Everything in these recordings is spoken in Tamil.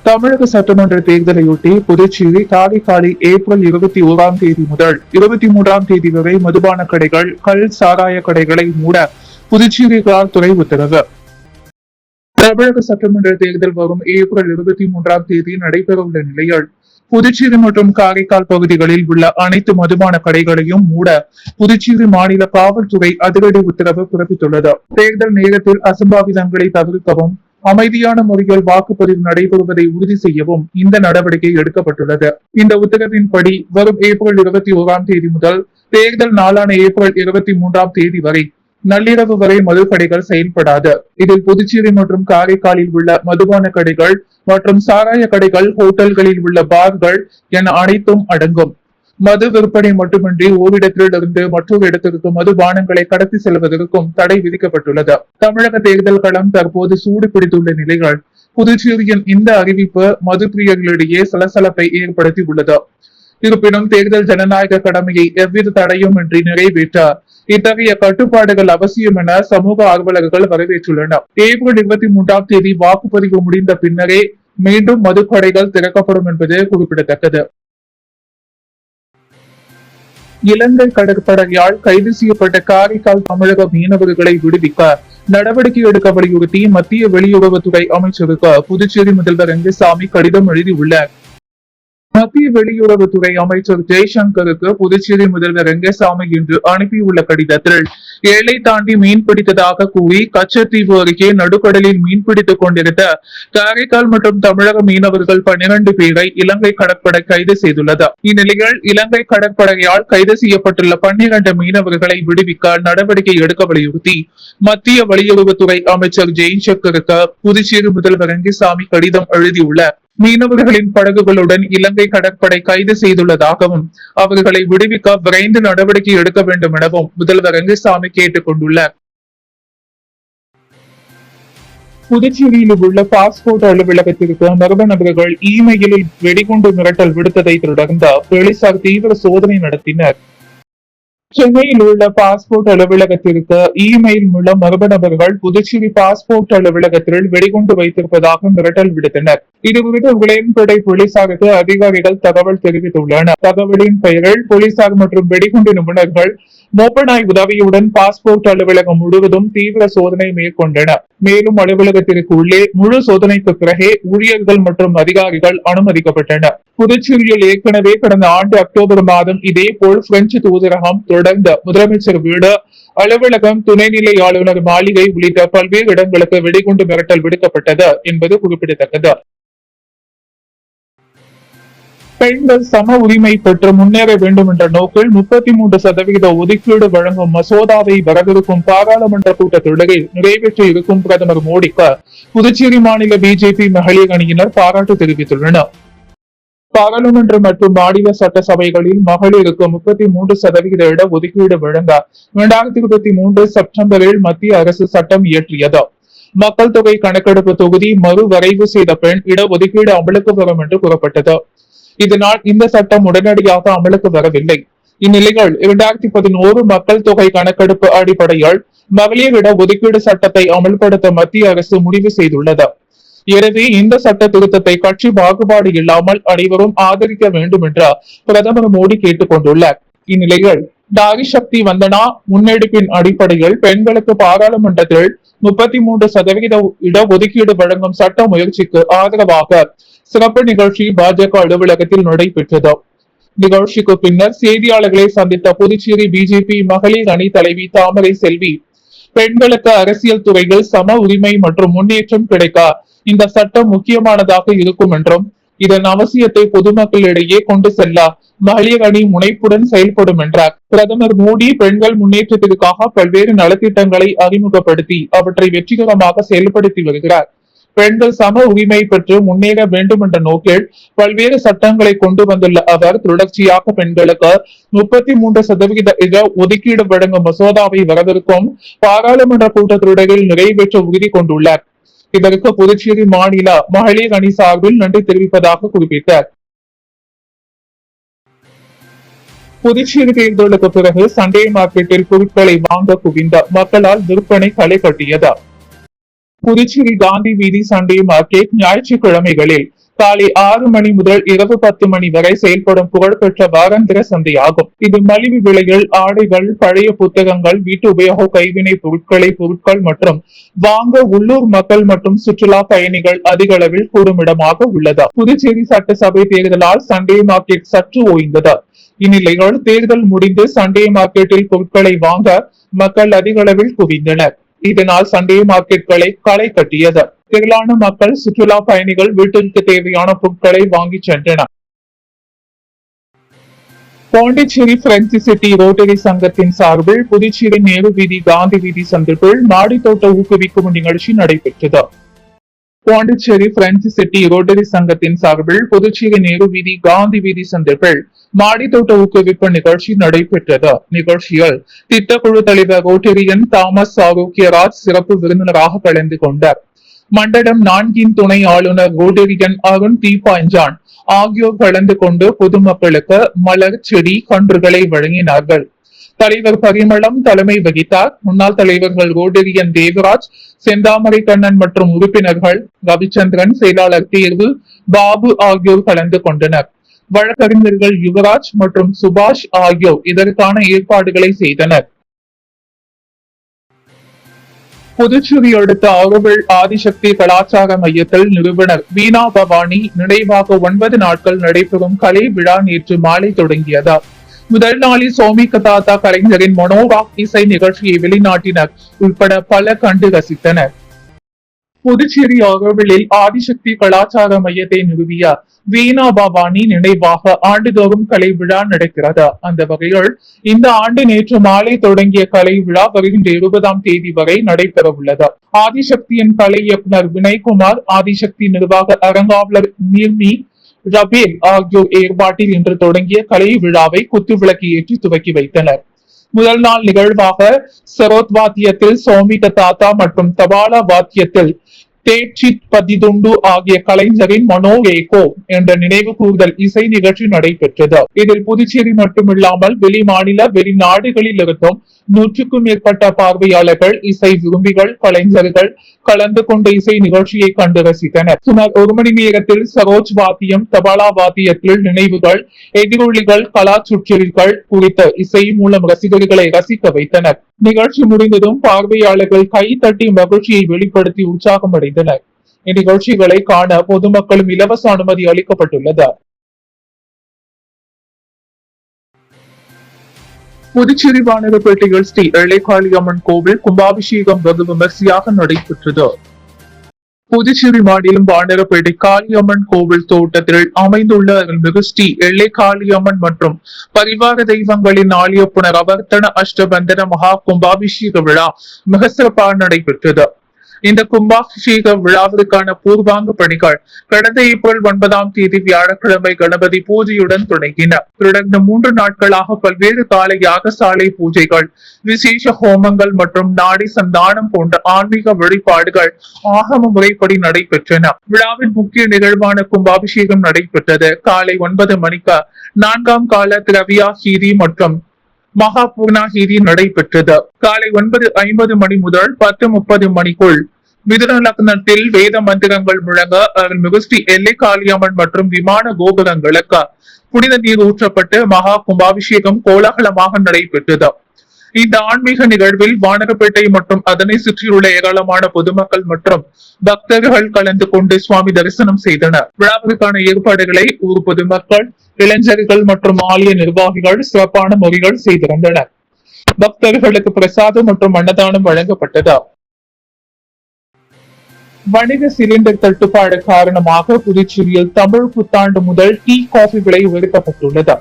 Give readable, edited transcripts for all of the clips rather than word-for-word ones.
தமிழக சட்டமன்ற தேர்தலையொட்டி புதுச்சேரி காரைக்காலில் ஏப்ரல் 21 முதல் 23 வரை மதுபான கடைகள், கள் சாராய கடைகளை மூட புதுச்சேரி காவல்துறை உத்தரவு. தமிழக சட்டமன்ற தேர்தல் வரும் ஏப்ரல் 23 நடைபெறவுள்ள நிலையில் புதுச்சேரி மற்றும் காரைக்கால் பகுதிகளில் உள்ள அனைத்து மதுபான கடைகளையும் மூட புதுச்சேரி மாநில காவல்துறை அதிரடி உத்தரவு பிறப்பித்துள்ளது. தேர்தல் நேரத்தில் அசம்பாவிதங்களை தவிர்க்கவும், அமைதியான முறையில் வாக்குப்பதிவு நடைபெறுவதை உறுதி செய்யவும் இந்த நடவடிக்கை எடுக்கப்பட்டுள்ளது. இந்த உத்தரவின்படி வரும் ஏப்ரல் 21 முதல் தேர்தல் நாளான ஏப்ரல் 23 வரை நள்ளிரவு வரை மதுக்கடைகள் செயல்படாது. இதில் புதுச்சேரி மற்றும் காரைக்காலில் உள்ள மதுபான கடைகள் மற்றும் சாராய கடைகள், ஹோட்டல்களில் உள்ள பார்கள் என அனைத்தும் அடங்கும். மது விற்பனை மட்டுமின்றி ஓரிடத்திலிருந்து மற்றொரு இடத்திற்கு மதுபானங்களை கடத்தி செல்வதற்கும் தடை விதிக்கப்பட்டுள்ளது. தமிழக தேர்தல் களம் தற்போது சூடு பிடித்துள்ள நிலையில் புதுச்சேரியின் இந்த அறிவிப்பு மது பிரியர்களிடையே சலசலப்பை ஏற்படுத்தி உள்ளது. இருப்பினும் தேர்தல் ஜனநாயக கடமையை எவ்வித தடையும் இன்றி நிறைவேற்ற இத்தகைய கட்டுப்பாடுகள் அவசியம் என சமூக ஆர்வலர்கள் வரவேற்றுள்ளனர். ஏப்ரல் 23 வாக்குப்பதிவு முடிந்த பின்னரே மீண்டும் மதுக்கடைகள் திறக்கப்படும் என்பது குறிப்பிடத்தக்கது. இலங்கை கடற்படையால் கைது செய்யப்பட்ட காரைக்கால் தமிழக மீனவர்களை விடுவிக்க நடவடிக்கை எடுக்க வலியுறுத்தி மத்திய வெளியுறவுத்துறை அமைச்சருக்கு புதுச்சேரி முதல்வர் ரங்கசாமி கடிதம் எழுதியுள்ளார். மத்திய வெளியுறவுத்துறை அமைச்சர் ஜெய்சங்கருக்கு புதுச்சேரி முதல்வர் ரங்கசாமி இன்று அனுப்பியுள்ள கடிதத்தில் எல்லை தாண்டி மீன் பிடித்ததாக கூறி கச்சத்தீவு அருகே நடுக்கடலில் மீன்பிடித்துக் கொண்டிருந்த காரைக்கால் மற்றும் தமிழக மீனவர்கள் 12 பேரை இலங்கை கடற்படை கைது செய்துள்ளது. இந்நிலையில் இலங்கை கடற்படையால் கைது செய்யப்பட்டுள்ள 12 மீனவர்களை விடுவிக்க நடவடிக்கை எடுக்க வலியுறுத்தி மத்திய வெளியுறவுத்துறை அமைச்சர் ஜெய்சங்கருக்கு புதுச்சேரி முதல்வர் ரங்கசாமி கடிதம் எழுதியுள்ளார். மீனவர்களின் படகுகளுடன் இலங்கை கடற்படை கைது செய்துள்ளதாகவும் அவர்களை விடுவிக்க விரைந்து நடவடிக்கை எடுக்க வேண்டும் எனவும் முதல்வர் ரங்கசாமி கேட்டுக் கொண்டுள்ளார். புதுச்சேரியில் உள்ள பாஸ்போர்ட் அலுவலகத்திற்கு மர்ம நபர்கள் இமெயிலில் வெடிகுண்டு மிரட்டல் விடுத்ததை தொடர்ந்து போலீசார் தீவிர சோதனை நடத்தினர். சென்னையில் உள்ள பாஸ்போர்ட் அலுவலகத்திற்கு இமெயில் மூலம் மர்ம நபர்கள் புதுச்சேரி பாஸ்போர்ட் அலுவலகத்தில் வெடிகுண்டு வைத்திருப்பதாக மிரட்டல் விடுத்தனர். இதுகுறித்து விளையாண்படை போலீசாருக்கு அதிகாரிகள் தகவல் தெரிவித்துள்ளனர். தகவலின் பெயரில் போலீசார் மற்றும் வெடிகுண்டு நிபுணர்கள் மோப்பனாய் உதவியுடன் பாஸ்போர்ட் அலுவலகம் முழுவதும் தீவிர சோதனை மேற்கொண்டனர். மேலும் அலுவலகத்திற்கு உள்ளே முழு சோதனைக்கு பிறகே ஊழியர்கள் மற்றும் அதிகாரிகள் அனுமதிக்கப்பட்டனர். புதுச்சேரியில் ஏற்கனவே கடந்த ஆண்டு அக்டோபர் மாதம் இதேபோல் பிரெஞ்சு தூதரகம், தொடர்ந்த முதலமைச்சர் வீடு, அலுவலகம், துணைநிலை ஆளுநர் மாளிகை உள்ளிட்ட பல்வேறு இடங்களுக்கு வெடிகுண்டு மிரட்டல் விடுக்கப்பட்டது என்பது குறிப்பிடத்தக்கது. பெண்கள் சம உரிமை பெற்று முன்னேற வேண்டும் என்ற நோக்கில் 33% ஒதுக்கீடு வழங்கும் மசோதாவை வரவிருக்கும் பாராளுமன்ற கூட்டத்தொடரில் நிறைவேற்ற இருக்கும் பிரதமர் மோடிக்கு புதுச்சேரி மாநில பிஜேபி மகளிர் அணியினர் பாராட்டு தெரிவித்துள்ளனர். பாராளுமன்ற மற்றும் மாநில சட்டசபைகளில் மகளிருக்கு 33% இட ஒதுக்கீடு வழங்க 2023 செப்டம்பரில் மத்திய அரசு சட்டம் இயற்றியது. மக்கள் தொகை கணக்கெடுப்பு தொகுதி மறுவரைவு செய்த பெண் இட ஒதுக்கீடு அமலுக்கு வரும் என்று கூறப்பட்டது. இதனால் இந்த சட்டம் உடனடியாக அமலுக்கு வரவில்லை. இந்நிலையில் 2011 மக்கள் தொகை கணக்கெடுப்பு அடிப்படையில் மகளிர் இட ஒதுக்கீடு சட்டத்தை அமல்படுத்த மத்திய அரசு முடிவு செய்துள்ளது. எனவே இந்த சட்ட திருத்தத்தை கட்சி பாகுபாடு இல்லாமல் அனைவரும் ஆதரிக்க வேண்டும் என்று பிரதமர் மோடி கேட்டுக் கொண்டுள்ளார். இந்நிலையில் நாரி சக்தி வந்தனா முன்னெடுப்பின் அடிப்படையில் பெண்களுக்கு பாராளுமன்றத்தில் 33% இட ஒதுக்கீடு வழங்கும் சட்ட முயற்சிக்கு ஆதரவாக சிறப்பு நிகழ்ச்சி பாஜக அலுவலகத்தில் நடைபெற்றது. நிகழ்ச்சிக்கு பின்னர் செய்தியாளர்களை சந்தித்த புதுச்சேரி பிஜேபி மகளிர் அணி தலைவி தாமரை செல்வி, பெண்களுக்கு அரசியல் துறையில் சம உரிமை மற்றும் முன்னேற்றம் கிடைக்க இந்த சட்டம் முக்கியமானதாக இருக்கும் என்றும் இதன் அவசியத்தை பொதுமக்களிடையே கொண்டு செல்ல மகளிர் அணி முனைப்புடன் செயல்படும் என்றார். பிரதமர் மோடி பெண்கள் முன்னேற்றத்திற்காக பல்வேறு நலத்திட்டங்களை அறிமுகப்படுத்தி அவற்றை வெற்றிகரமாக செயல்படுத்தி வருகிறார். பெண்கள் சம உரிமை பெற்று முன்னேற வேண்டும் என்ற நோக்கில் பல்வேறு சட்டங்களை கொண்டு வந்துள்ள அவர் தொடர்ச்சியாக பெண்களுக்கு 33% இட ஒதுக்கீடு வழங்கும் மசோதாவை வரவிருக்கும் பாராளுமன்ற கூட்டத்தொடரில் நிறைவேற்ற உறுதி கொண்டுள்ளார். இதற்கு புதுச்சேரி மாநில மகளிர் அணி சார்பில் நன்றி தெரிவிப்பதாக குறிப்பிட்டார். புதுச்சேரி தேர்தலுக்கு பிறகு சண்டே மார்க்கெட்டில் பொருட்களை வாங்க குவிந்த மக்களால் விற்பனை களை கட்டியது. புதுச்சேரி காந்தி வீதி சண்டே மார்க்கெட் ஞாயிற்றுக்கிழமைகளில் காலை 6 மணி முதல் இரவு 10 மணி வரை செயல்படும் புகழ்பெற்ற வாராந்திர சந்தையாகும். இது மலிவு விலையில் ஆடைகள், பழைய புத்தகங்கள், வீட்டு உபயோக கைவினை பொருட்கள் மற்றும் வாங்க உள்ளூர் மக்கள் மற்றும் சுற்றுலா பயணிகள் அதிக அளவில் கூடும் இடமாக உள்ளது. புதுச்சேரி சட்டசபை தேர்தலால் சண்டே மார்க்கெட் சற்று ஓய்ந்தது. இந்நிலையில் தேர்தல் முடிந்து சண்டே மார்க்கெட்டில் பொருட்களை வாங்க மக்கள் அதிக அளவில் குவிந்தனர். இதனால் சண்டே மார்க்கெட்களை களை கட்டியது. திரளான மக்கள், சுற்றுலா பயணிகள் வீட்டிற்கு தேவையான பொருட்களை வாங்கி சென்றனர். பாண்டிச்சேரி பிரெஞ்சு சிட்டி ரோட்டரி சங்கத்தின் சார்பில் புதுச்சேரி நேரு வீதி, காந்தி வீதி சந்திப்பில் மாடித்தோட்ட ஊக்குவிக்கும் நிகழ்ச்சி நடைபெற்றது. பாண்டிச்சேரி பிரெஞ்சு சிட்டி ரோட்டரி சங்கத்தின் சார்பில் புதுச்சேரி நேரு வீதி, காந்தி வீதி சந்திப்பில் மாடித்தோட்ட ஊக்குவிப்பு நிகழ்ச்சி நடைபெற்றது. நிகழ்ச்சியில் திட்டக்குழு தலைவர் ரோட்டரியன் தாமஸ் ஆரோக்கியராஜ் சிறப்பு விருந்தினராக கலந்து கொண்டார். மண்டலம் 4 துணை ஆளுநர் ரோட்டரியன் அருண் தீபாஞ்சான் ஆகியோர் கலந்து கொண்டு பொதுமக்களுக்கு மலர், செடி, கன்றுகளை வழங்கினார்கள். தலைவர் பரிமளம் தலைமை வகித்தார். முன்னாள் தலைவர்கள் ரோட்டரியன் தேவராஜ், செந்தாமரை கண்ணன் மற்றும் உறுப்பினர்கள் ரவிச்சந்திரன், செயலாளர் தேர்வு, பாபு ஆகியோர் கலந்து கொண்டனர். வழக்கறிஞர்கள் யுவராஜ் மற்றும் சுபாஷ் ஆகியோர் இதற்கான ஏற்பாடுகளை செய்தனர். புதுச்சேரி அடுத்த ஆரோவில் ஆதிசக்தி கலாச்சார மையத்தில் நிறுவனர் வீணா பவானி நினைவாக 9 நாட்கள் நடைபெறும் கலை விழா நேற்று மாலை தொடங்கியது. முதல் நாளில் சோமிக தாத்தா கலைஞரின் மனோராக் இசை நிகழ்ச்சியை வெளிநாட்டினர் உட்பட பல கண்டு ரசித்தனர். புதுச்சேரி ஆரோவிலில் ஆதிசக்தி கலாச்சார மையத்தை நிறுவிய வீணா பவானி நினைவாக ஆண்டுதோறும் கலை விழா நடக்கிறது. அந்த வகையில் இந்த ஆண்டு நேற்று மாலை தொடங்கிய கலை விழா வருகின்ற 20ஆம் தேதி வரை நடைபெற உள்ளது. ஆதிசக்தியின் கலை இயக்குனர் வினய்குமார், ஆதிசக்தி நிர்வாக அரங்காவலர் நிர்மி ரபேல் ஆகியோர் ஏற்பாட்டில் இன்று தொடங்கிய கலை விழாவை குத்துவிளக்கு ஏற்றி துவக்கி வைத்தனர். முதல் நாள் நிகழ்வாக சரோத் வாத்தியத்தில் சோமிக தாத்தா மற்றும் தபாலா வாத்தியத்தில் தேட்சித் பதிதுண்டு ஆகிய கலைஞரின் மனோஏகோ என்ற நினைவு கூர்தல் இசை நிகழ்ச்சி நடைபெற்றது. இதில் புதுச்சேரி மட்டுமில்லாமல் வெளி மாநில வெளிநாடுகளில் இருந்தும் 100க்கும் மேற்பட்ட பார்வையாளர்கள், இசை விரும்பிகள், கலைஞர்கள் கலந்து கொண்ட இசை நிகழ்ச்சியை கண்டு ரசித்தனர். சுமார் 1 மணி நேரத்தில் சரோஜ் வாத்தியம், தபாலா வாத்தியத்தில் நினைவுகள், எதிரொலிகள், கலா சுற்றறிகள் குறித்த இசை மூலம் ரசிகர்களை ரசிக்க வைத்தனர். நிகழ்ச்சி முடிந்ததும் பார்வையாளர்கள் கை தட்டி மகிழ்ச்சியை வெளிப்படுத்தி உற்சாகம் அடைந்தனர். இந்நிகழ்ச்சிகளை காண பொதுமக்களும் இலவச அனுமதி அளிக்கப்பட்டுள்ளது. புதுச்சேரி வானரப்பேட்டையில் ஸ்ரீ எல்லைக்காளியம்மன் கோவில் கும்பாபிஷேகம் வெகு விமர்சையாக நடைபெற்றது. புதுச்சேரி மாநிலம் வானரப்பேட்டை காளியம்மன் கோவில் தோட்டத்தில் அமைந்துள்ள அருள்மிகு ஸ்ரீ எல்லை காளியம்மன் மற்றும் பரிவார தெய்வங்களின் ஆலய புனரவர்த்தன அஷ்டபந்தன மகா கும்பாபிஷேக விழா மிக சிறப்பாக நடைபெற்றது. இந்த கும்பாபிஷேக விழாவிற்கான பூர்வாங்க பணிகள் கடந்த ஏப்ரல் 9ஆம் தேதி வியாழக்கிழமை கணபதி பூஜையுடன் தொடங்கின. தொடர்ந்து 3 நாட்களாக பல்வேறு கால யாகசாலை பூஜைகள், விசேஷ ஹோமங்கள் மற்றும் நாடி சந்தானம் போன்ற ஆன்மீக வழிபாடுகள் ஆகம முறைப்படி நடைபெற்றன. விழாவின் முக்கிய நிகழ்வான கும்பாபிஷேகம் நடைபெற்றது. காலை 9 மணிக்கு 4ஆம் கால திரவியா ஹீரி மற்றும் மகா பூர்ணாகிரி நடைபெற்றது. காலை 9:50 மணி முதல் 10:30 மணிக்குள் மிதுன லக்னத்தில் வேத மந்திரங்கள் முழங்க அருள்மிகு ஸ்ரீ எல்லை காளியம்மன் மற்றும் விமான கோபுரங்களுக்கு புனித நீர் ஊற்றப்பட்டு மகா கும்பாபிஷேகம் கோலாகலமாக நடைபெற்றது. இந்த ஆன்மீக நிகழ்வில் வானரப்பேட்டை மற்றும் அதனை சுற்றியுள்ள ஏராளமான பொதுமக்கள் மற்றும் பக்தர்கள் கலந்து கொண்டு சுவாமி தரிசனம் செய்தனர். விழாவிற்கான ஏற்பாடுகளை ஊர் பொதுமக்கள், இளைஞர்கள் மற்றும் ஆலய நிர்வாகிகள் சிறப்பான முறைகள் செய்திருந்தனர். பக்தர்களுக்கு பிரசாதம் மற்றும் அன்னதானம் வழங்கப்பட்டது. வணிக சிலிண்டர் தட்டுப்பாடு காரணமாக புதுச்சேரியில் தமிழ் புத்தாண்டு முதல் டீ, காஃபி விலை உயர்த்தப்பட்டுள்ளது.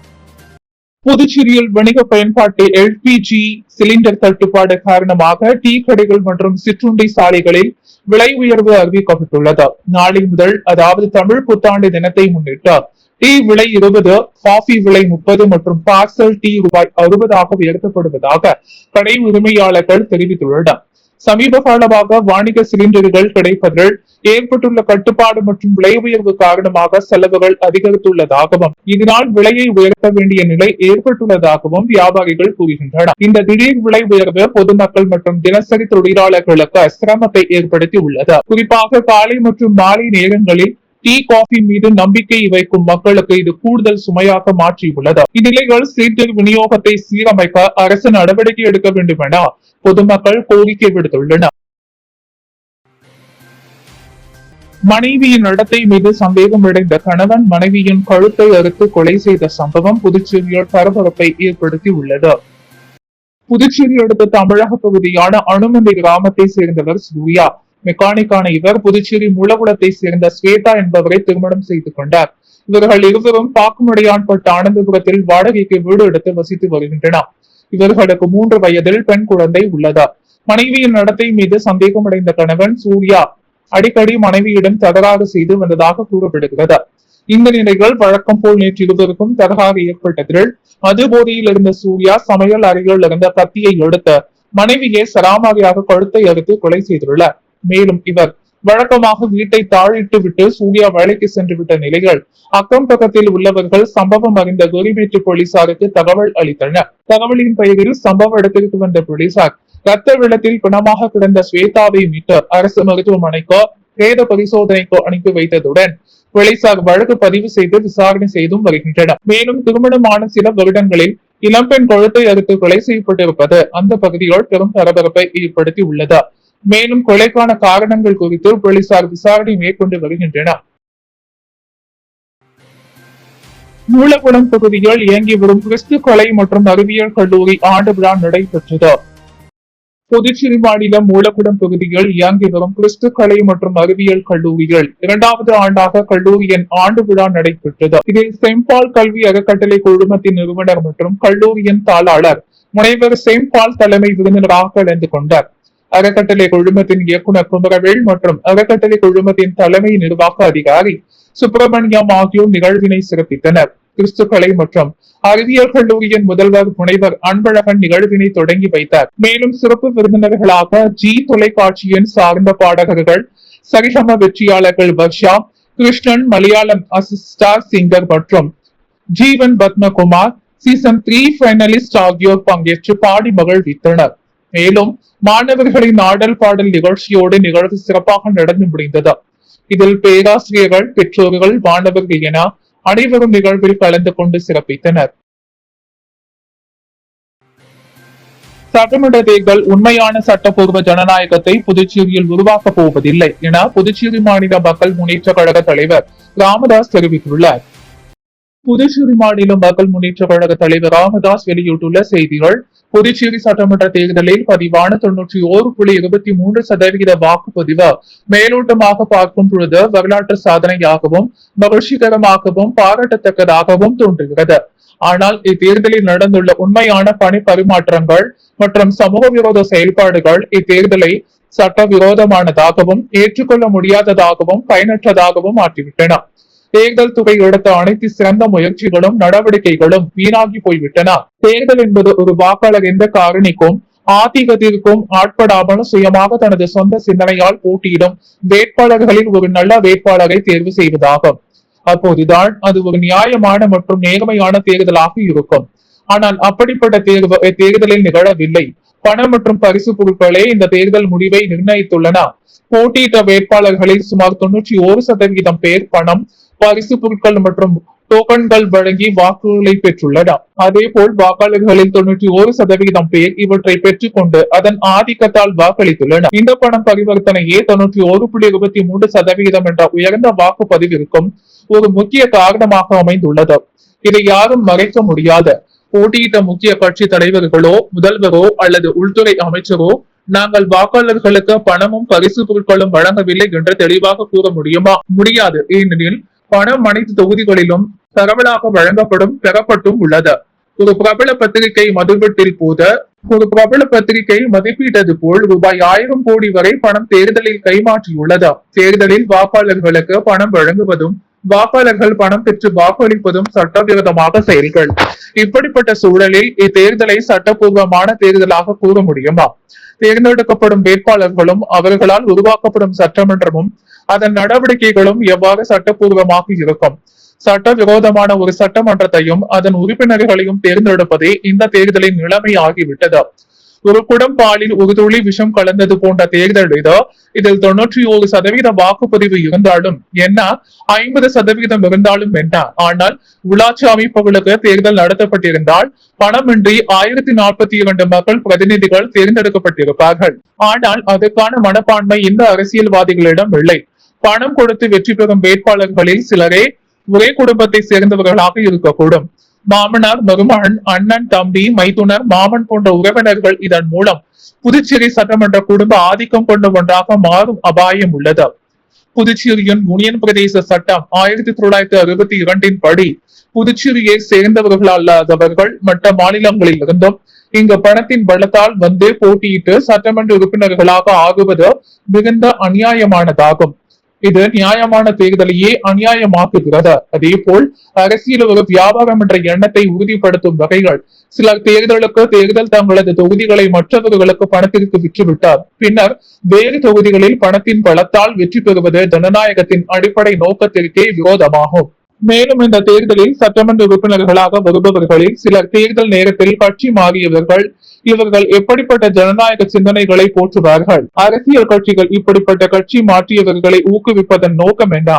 புதுச்சேரியில் வணிக பயன்பாட்டு எல்பிஜி சிலிண்டர் தட்டுப்பாடு காரணமாக டீ கடைகள் மற்றும் சிற்றுண்டி சாலைகளில் விலை உயர்வு அறிவிக்கப்பட்டுள்ளது. நாளை முதல், அதாவது தமிழ் புத்தாண்டு தினத்தை முன்னிட்டு டீ விலை 20, காஃபி விலை 30 மற்றும் பார்சல் டீ ரூபாய் 60 உயர்த்தப்படுவதாக கடை உரிமையாளர்கள் தெரிவித்துள்ளனர். சமீப காலமாக வாணிக சிலிண்டர்கள் கிடைப்பதில் ஏற்பட்டுள்ள கட்டுப்பாடு மற்றும் விலை உயர்வு காரணமாக செலவுகள் அதிகரித்துள்ளதாகவும் இதனால் விலையை உயர்த்த வேண்டிய நிலை ஏற்பட்டுள்ளதாகவும் வியாபாரிகள் கூறுகின்றனர். இந்த திடீர் விலை உயர்வு பொதுமக்கள் மற்றும் தினசரி தொழிலாளர்களுக்கு சிரமத்தை ஏற்படுத்தி உள்ளது. குறிப்பாக காலை மற்றும் மாலை நேரங்களில் டீ காபி மீது நம்பிக்கை வைக்கும் மக்களுக்கு இது கூடுதல் சுமையாக மாற்றியுள்ளது. இந்நிலையில் சீட்டு விநியோகத்தை சீரமைக்க அரசு நடவடிக்கை எடுக்க வேண்டும் என பொதுமக்கள் கோரிக்கை விடுத்துள்ளனர். மனைவியின் நடத்தை மீது சந்தேகமடைந்த கணவன் மனைவியின் கழுத்தை அறுத்து கொலை செய்த சம்பவம் புதுச்சேரியில் பரபரப்பை ஏற்படுத்தி உள்ளது. புதுச்சேரி அடுத்த தமிழக பகுதியான அனுமந்தை கிராமத்தை சேர்ந்தவர் சூர்யா. மெக்கானிக்கான இவர் புதுச்சேரி மூலகுளத்தை சேர்ந்த ஸ்வேதா என்பவரை திருமணம் செய்து கொண்டார். இவர்கள் இருவரும் பாக்குமடையான்பட்ட ஆனந்தபுரத்தில் வாடகைக்கு வீடு எடுத்து வசித்து வருகின்றனர். இவர்களுக்கு 3 வயதில் பெண் குழந்தை உள்ளதா. மனைவியின் நடத்தை மீது சந்தேகமடைந்த கணவன் சூர்யா அடிக்கடி மனைவியிடம் தகராறு செய்து வந்ததாக கூறப்படுகிறது. இந்த நிலையில் வழக்கம் போல் நேற்று இருவருக்கும் தகராறு ஏற்பட்டதில் மது போதையில் இருந்த சூர்யா சமையல் அறையில் இருந்த கத்தியை எடுத்து மனைவியை சராமாரியாக கழுத்தை அறுத்து கொலை செய்துள்ளார். மேலும் இவர் வழக்கமாக வீட்டை தாழிட்டு விட்டு சூர்யா வேலைக்கு சென்று விட்ட நிலையில் அக்கம் பக்கத்தில் உள்ளவர்கள் சம்பவம் அறிந்த கோரிமேட்டு போலீசாருக்கு தகவல் அளித்தனர். தகவலின் பெயரில் சம்பவ இடத்திற்கு வந்த போலீசார் ரத்த வெள்ளத்தில் பிணமாக கிடந்த ஸ்வேதாவை மீட்டு அரசு மருத்துவமனைக்கு பிரேத பரிசோதனைக்கு அனுப்பி வைத்ததுடன் போலீசார் வழக்கு பதிவு செய்து விசாரணை செய்தும் வருகின்றனர். மேலும் திருமணமான சில வருடங்களில் இளம்பெண் கழுத்தை அறுத்து கொலை செய்யப்பட்டிருப்பது அந்த பகுதியில் பெரும் பரபரப்பை ஏற்படுத்தி உள்ளது. மேலும் கொலைக்கான காரணங்கள் குறித்து போலீசார் விசாரணை மேற்கொண்டு வருகின்றனர். மூலகுளம் பகுதியில் இயங்கி வரும் கிறிஸ்து கலை மற்றும் அறிவியல் கல்லூரி ஆண்டு விழா நடைபெற்றது. புதுச்சேரி மாநிலம் மூலகுளம் பகுதியில் இயங்கி வரும் கிறிஸ்து கலை மற்றும் அறிவியல் கல்லூரியில் 2வது ஆண்டாக கல்லூரியின் ஆண்டு விழா நடைபெற்றது. இதில் செம்பால் கல்வி அறக்கட்டளை குழுமத்தின் நிறுவனர் மற்றும் கல்லூரியின் தாளாளர் முனைவர் செம்பால் தலைமை விருந்தினராக கலந்து கொண்டார். அறக்கட்டளை குழுமத்தின் இயக்குநர் குமரவேல் மற்றும் அறக்கட்டளை குழுமத்தின் தலைமை நிர்வாக அதிகாரி சுப்பிரமணியம் ஆகியோர் நிகழ்வினை சிறப்பித்தனர். கிறிஸ்து கலை மற்றும் அறிவியல் கல்லூரியின் முதல்வர் முனைவர் அன்பழகன் நிகழ்வினை தொடங்கி வைத்தார். மேலும் சிறப்பு விருந்தினர்களாக ஜி தொலைக்காட்சியின் சார்ந்த பாடகர்கள், சரிசம வெற்றியாளர்கள் வர்ஷா, கிருஷ்ணன், மலையாளம் ஸ்டார் சிங்கர் மற்றும் ஜீவன் பத்மகுமார், சீசன் 3 பைனலிஸ்ட் ஆகியோர் பங்கேற்று பாடி மகிழ்வித்தனர். மேலும் மாணவர்களின் ஆடல் பாடல் நிகழ்ச்சியோடு நிகழ்வு சிறப்பாக நடந்து முடிந்தது. இதில் பேராசிரியர்கள், பெற்றோர்கள், மாணவர்கள் என அனைவரும் நிகழ்வில் கலந்து கொண்டு சிறப்பித்தனர். சட்டமன்ற தேர்தல் உண்மையான சட்டப்பூர்வ ஜனநாயகத்தை புதுச்சேரியில் உருவாக்கப் போவதில்லை என புதுச்சேரி மாநில மக்கள் முன்னேற்ற கழக தலைவர் ராமதாஸ் தெரிவித்துள்ளார். புதுச்சேரி மாநில மக்கள் முன்னேற்ற கழக தலைவர் ராமதாஸ் வெளியிட்டுள்ள செய்திகள்: புதுச்சேரி சட்டமன்ற தேர்தலில் பதிவான 91.23% வாக்குப்பதிவு மேலோட்டமாக பார்க்கும் பொழுது வரலாற்று சாதனையாகவும் மகிழ்ச்சிகரமாகவும் பாராட்டத்தக்கதாகவும் தோன்றுகிறது. ஆனால் இத்தேர்தலில் நடந்துள்ள உண்மையான பணி பரிமாற்றங்கள் மற்றும் சமூக விரோத செயல்பாடுகள் இத்தேர்தலை சட்டவிரோதமானதாகவும் ஏற்றுக்கொள்ள முடியாததாகவும் பயனற்றதாகவும் மாற்றிவிட்டன. தேர்தல் துறை எடுத்த அனைத்து சிறந்த முயற்சிகளும் நடவடிக்கைகளும் வீணாகி போய்விட்டன. தேர்தல் என்பது ஒரு வாக்காளர் எந்த காரணிக்கும் ஆதிக்கத்திற்கும் ஆட்படாமல் சுயமாக தனது சொந்த சிந்தனையால் போட்டியிடும் வேட்பாளர்களில் ஒரு நல்ல வேட்பாளரை தேர்வு செய்வதாகும். அப்போதுதான் அது ஒரு நியாயமான மற்றும் நேர்மையான தேர்தலாக இருக்கும். ஆனால் அப்படிப்பட்ட தேர்தலில் நிகழவில்லை. பணம் மற்றும் பரிசு பொருட்களே இந்த தேர்தல் முடிவை நிர்ணயித்துள்ளன. போட்டியிட்ட வேட்பாளர்களில் சுமார் 91% பேர் பணம், பரிசு பொருட்கள் மற்றும் டோக்கன்கள் வழங்கி வாக்குகளை பெற்றுள்ளனர். அதே போல் வாக்காளர்களில் 91% பேர் இவற்றை பெற்றுக் கொண்டு அதன் ஆதிக்கத்தால் வாக்களித்துள்ளனர். இந்த பணம் பரிவர்த்தனையே 91.23% என்ற உயர்ந்த வாக்குப்பதிவிற்கும் ஒரு முக்கிய காரணமாக அமைந்துள்ளது. இதை யாரும் மறைக்க முடியாது. போட்டியிட்ட முக்கிய கட்சி தலைவர்களோ, முதல்வரோ அல்லது உள்துறை அமைச்சரோ நாங்கள் வாக்காளர்களுக்கு பணமும் பரிசு பொருட்களும் வழங்கவில்லை என்று தெளிவாக கூற முடியுமா? முடியாது. ஏனெனில் பணம் அனைத்து தொகுதிகளிலும் பரவலாக வழங்கப்படும் பெறப்பட்டும் உள்ளது. ஒரு பிரபல பத்திரிகை மதிப்பீட்டது போல் ரூபாய் 1000 கோடி வரை பணம் தேர்தலில் கைமாற்றியுள்ளது. தேர்தலில் வாக்காளர்களுக்கு பணம் வழங்குவதும் வாக்காளர்கள் பணம் பெற்று வாக்களிப்பதும் சட்டவிரோதமாக செயல்கள். இப்படிப்பட்ட சூழலில் இத்தேர்தலை சட்டப்பூர்வமான தேர்தலாக கூற முடியுமா? தேர்ந்தெடுக்கப்படும் வேட்பாளர்களும் அவர்களால் உருவாக்கப்படும் சட்டமன்றமும் அதன் நடவடிக்கைகளும் எவ்வாறு சட்டப்பூர்வமாக இருக்கும்? சட்டவிரோதமான ஒரு சட்டமன்றத்தையும் அதன் உறுப்பினர்களையும் தேர்ந்தெடுப்பதே இந்த தேர்தலின் நிலைமை ஆகிவிட்டது. ஒரு குடம் பாலில் ஒரு துளி விஷம் கலந்தது போன்ற தேர்தல் இது. இதில் 91% வாக்குப்பதிவு இருந்தாலும் என்ன, 50% இருந்தாலும் என்ன, ஆனால் உள்ளாட்சி அமைப்புகளுக்கு தேர்தல் நடத்தப்பட்டிருந்தால் பணமின்றி 1042 மக்கள் பிரதிநிதிகள் தேர்ந்தெடுக்கப்பட்டிருப்பார்கள். ஆனால் அதற்கான மனப்பான்மை இந்த அரசியல்வாதிகளிடம் இல்லை. பணம் கொடுத்து வெற்றி பெறும் வேட்பாளர்களில் சிலரே ஒரே குடும்பத்தை சேர்ந்தவர்களாக இருக்கக்கூடும். மாமனார், மருமகன், அண்ணன், தம்பி, மைத்துனர், மாமன் போன்ற உறவினர்கள் இதன் மூலம் புதுச்சேரி சட்டமன்ற குடும்ப ஆதிக்கம் கொண்ட ஒன்றாக மாறும் அபாயம் உள்ளது. புதுச்சேரியின் யூனியன் பிரதேச சட்டம் 1962 படி புதுச்சேரியை சேர்ந்தவர்கள் அல்லாதவர்கள் மற்ற மாநிலங்களில் இருந்தும் இங்கு பணத்தின் பலத்தால் வந்து போட்டியிட்டு சட்டமன்ற உறுப்பினர்களாக ஆகுவது மிகுந்த அநியாயமானதாகும். இது நியாயமான தேர்தலையே அநியாயமாக்குகிறது. அதே போல் அரசியல் ஒரு வியாபாரம் என்ற எண்ணத்தை உறுதிப்படுத்தும் வகைகள் சிலர் தேர்தல் தங்களது தொகுதிகளை மற்றவர்களுக்கு பணத்திற்கு விற்றுவிட்டார் பின்னர் வேறு தொகுதிகளில் பணத்தின் பலத்தால் வெற்றி பெறுவது ஜனநாயகத்தின் அடிப்படை நோக்கத்திற்கே விரோதமாகும். மேலும் இந்த தேர்தலில் சட்டமன்ற உறுப்பினர்களாக வருபவர்களில் சிலர் தேர்தல் நேரத்தில் கட்சி மாறியவர்கள். இவர்கள் எப்படிப்பட்ட ஜனநாயக சிந்தனைகளை போற்றுவார்கள்? அரசியல் கட்சிகள் இப்படிப்பட்ட கட்சி மாற்றியவர்களை ஊக்குவிப்பதன் நோக்கம் என்ன?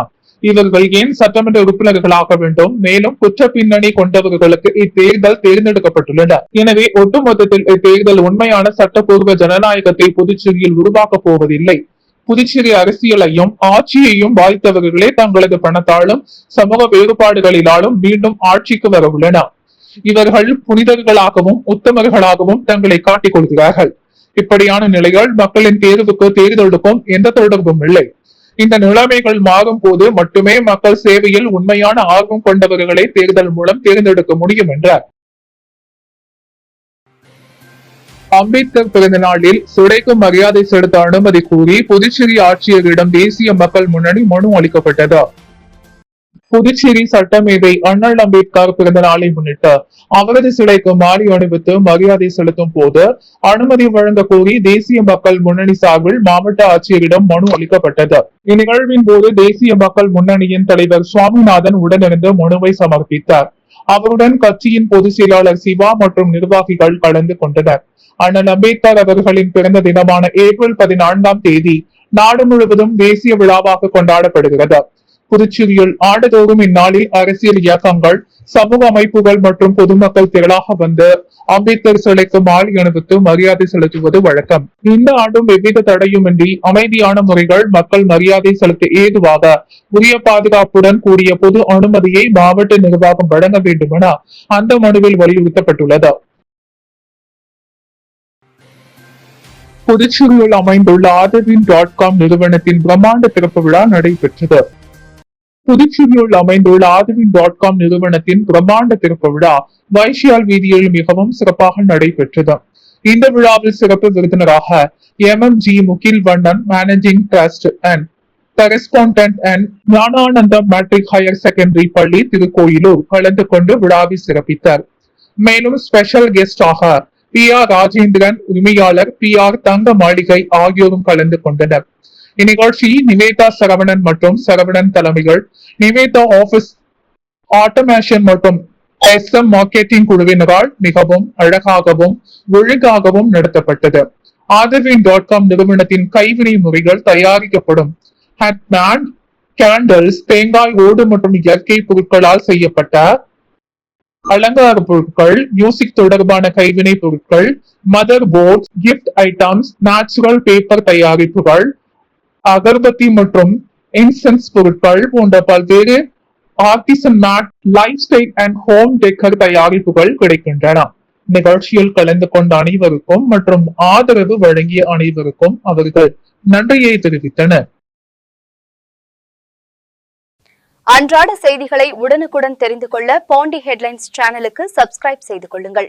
இவர்கள் ஏன் சட்டமன்ற உறுப்பினர்களாக வேண்டும்? மேலும் குற்ற பின்னணி கொண்டவர்களுக்கு இத்தேர்தல் தேர்ந்தெடுக்கப்பட்டுள்ளன. எனவே ஒட்டுமொத்தத்தில் இத்தேர்தல் உண்மையான சட்டப்பூர்வ ஜனநாயகத்தை புதுச்சேரியில் உருவாக்கப் போவதில்லை. புதுச்சேரி அரசியலையும் ஆட்சியையும் பாதித்தவர்களே தங்களது பணத்தாலும் சமூக வேறுபாடுகளினாலும் மீண்டும் ஆட்சிக்கு வர உள்ளனர். இவர்கள் புனிதர்களாகவும் உத்தமர்களாகவும் தங்களை காட்டிக் கொள்கிறார்கள். இப்படியான நிலைகள் மக்களின் தேர்தலுக்கும் எந்த தொடர்பும் இல்லை. இந்த நிலைமைகள் மாறும் போது மட்டுமே மக்கள் சேவையில் உண்மையான ஆர்வம் கொண்டவர்களை தேர்தல் மூலம் தேர்ந்தெடுக்க முடியும் என்றார். அம்பேத்கர் பிறந்த நாளில் சிலைக்கு மரியாதை செலுத்த அனுமதி கோரி புதுச்சேரி ஆட்சியரிடம் தேசிய மக்கள் முன்னணி மனு அளிக்கப்பட்டது. புதுச்சேரி சட்டமேதை அண்ணல் அம்பேத்கர் பிறந்த நாளை முன்னிட்டு அவரது சிலைக்கு மாலை அணிவித்து மரியாதை செலுத்தும் போது அனுமதி வழங்க கோரி தேசிய மக்கள் முன்னணி சார்பில் மாவட்ட ஆட்சியரிடம் மனு அளிக்கப்பட்டது. இந்நிகழ்வின் போது தேசிய மக்கள் முன்னணியின் தலைவர் சுவாமிநாதன் உடனிருந்து மனுவை சமர்ப்பித்தார். அவருடன் கட்சியின் பொதுச் செயலாளர் சிவா மற்றும் நிர்வாகிகள் கலந்து கொண்டனர். அண்ணல் அம்பேத்கர் அவர்களின் பிறந்த தினமான ஏப்ரல் 14 நாடு முழுவதும் தேசிய விழாவாக கொண்டாடப்படுகிறது. புதுச்சேரியில் ஆண்டுதோறும் இந்நாளில் அரசியல் இயக்கங்கள், சமூக அமைப்புகள் மற்றும் பொதுமக்கள் திரளாக வந்து அம்பேத்கர் சிலைக்கு மாலை அணிவித்து மரியாதை செலுத்துவது வழக்கம். இந்த ஆண்டும் எவ்வித தடையுமின்றி அமைதியான முறைகள் மக்கள் மரியாதை செலுத்த ஏதுவாக உரிய பாதுகாப்புடன் கூடிய பொது அனுமதியை மாவட்ட நிர்வாகம் வழங்க வேண்டும் என அந்த மனுவில் வலியுறுத்தப்பட்டுள்ளது. புதுச்சேரியில் அமைந்துள்ள ஆதவின்.com நிறுவனத்தின் பிரம்மாண்ட திறப்பு விழா நடைபெற்றது. புதுச்சேரியில் அமைந்துள்ள ஆதவின்.com நிறுவனத்தின் பிரம்மாண்ட திறப்பு விழா வைஷியால் வீதியில் மிகவும் சிறப்பாக நடைபெற்றது. இந்த விழாவில் சிறப்பு விருந்தினராக MMG Mugil Vannan, managing trust and correspondent and Gnanananda matric higher secondary பள்ளி திருக்கோயிலூர் கலந்து கொண்டு விழாவை சிறப்பித்தார். மேலும் ஸ்பெஷல் கெஸ்டாக PR ராஜேந்திரன், உரிமையாளர் PR தங்க மாளிகை ஆகியோரும் கலந்து கொண்டனர். இந்நிகழ்ச்சி நிவேதா சரவணன் மற்றும் சரவணன் தலைமைகள், நிவேதா ஆபீஸ் ஆட்டோமேஷன் மற்றும் SM மார்க்கெட்டிங் குழுவினரால் மிகவும் அழகாகவும் ஒழுங்காகவும் நடத்தப்பட்டது. ஆதவின்.com நிறுவனத்தின் கைவினை முறைகள் தயாரிக்கப்படும் ஹேட்பேண்ட், கேண்டல்ஸ், தேங்காய் ஓடு மற்றும் இயற்கை பொருட்களால் செய்யப்பட்ட அலங்கார பொருட்கள், மியூசிக் தொடர்பான கைவினை பொருட்கள், mother board, gift items, natural paper தயாரிப்புகள், அகர்பத்தி மற்றும் இன்சென்ஸ் பொருட்கள் போன்ற பல்வேறு artisan made, lifestyle and home decor தயாரிப்புகள் கிடைக்கின்றன. நிகழ்ச்சியில் கலந்து கொண்ட அனைவருக்கும் மற்றும் ஆதரவு வழங்கிய அனைவருக்கும் அவர்கள் நன்றியை தெரிவித்தனர். அன்றாட செய்திகளை உடனுக்குடன் தெரிந்து கொள்ள பாண்டி ஹெட்லைன்ஸ் சேனலுக்கு சப்ஸ்கிரைப் செய்து கொள்ளுங்கள்.